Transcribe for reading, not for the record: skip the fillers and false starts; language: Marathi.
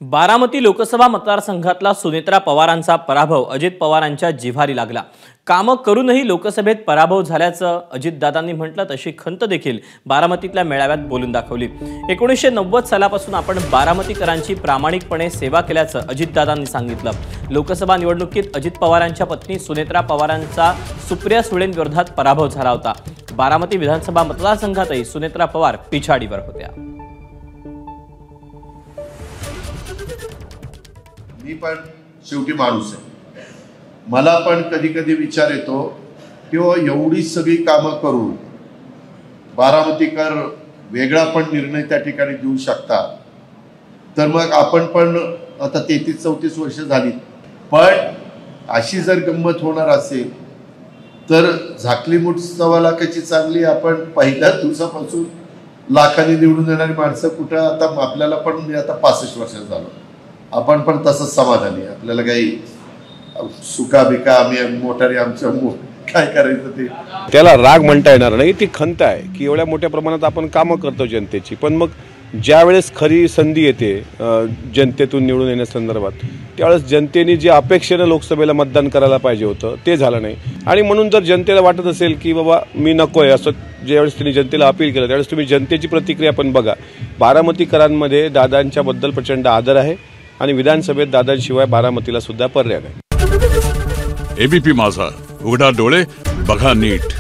बारामती लोकसभा मतदारसंघातला सुनेत्रा पवारांचा पराभव अजित पवारांच्या जिव्हारी लागला। काम करूनही लोकसभेत पराभव झाल्याचं अजितदादांनी म्हटलं, तशी खंत देखील बारामतीतल्या मेळाव्यात बोलून दाखवली। 1990 सालापासून आपण बारामतीकरांची प्रामाणिकपणे सेवा केल्याचं अजितदादांनी सांगितलं। लोकसभा निवडणुकीत अजित पवारांच्या पत्नी सुनेत्रा पवारांचा सुप्रिया सुळेंविरोधात पराभव झाला होता। बारामती विधानसभा मतदारसंघातही सुनेत्रा पवार पिछाडीवर होत्या। मी पण शेवटी माणूस आहे, मला पण कधी कधी विचार येतो की एवढी सगळी कामं करून बारामतीकर वेगळा पण निर्णय त्या ठिकाणी देऊ शकतात, तर मग आपण पण आता 33-34 वर्ष झाली, पण अशी जर गंमत होणार असेल तर झाकली मूठ 1.25 लाखाची चांगली, आपण पहिल्या दिवसापासून लाखांनी निवडून येणारी माणसं कुठं, आता आपल्याला पण मी आता 65 वर्षात झालो, आपण पण तसंच समाधानी, आपल्याला काही सुका बिका आम्ही मोटारी आमच्या काय करायचं ते त्याला राग म्हणता येणार नाही। ती खंत आहे की एवढ्या मोठ्या प्रमाणात आपण कामं करतो जनतेची, पण मग ज्या वेळेस खरी संधी येते जनतेतून निवडून येण्यासंदर्भात, त्यावेळेस जनतेने जे अपेक्षेने लोकसभेला मतदान करायला पाहिजे होतं ते झालं नाही। आणि म्हणून जर जनतेला वाटत असेल की बाबा मी नकोय असं ज्यावेळेस त्यांनी जनतेला अपील केलं, त्यावेळेस तुम्ही जनतेची प्रतिक्रिया पण बघा। बारामतीकरांमध्ये दादांच्या बद्दल प्रचंड आदर आहे आणि विधानसभेत दादांशिवाय बारामतीला सुद्धा पर्याय नाही। एबीपी माझा, उघडा डोळे बघा नीट।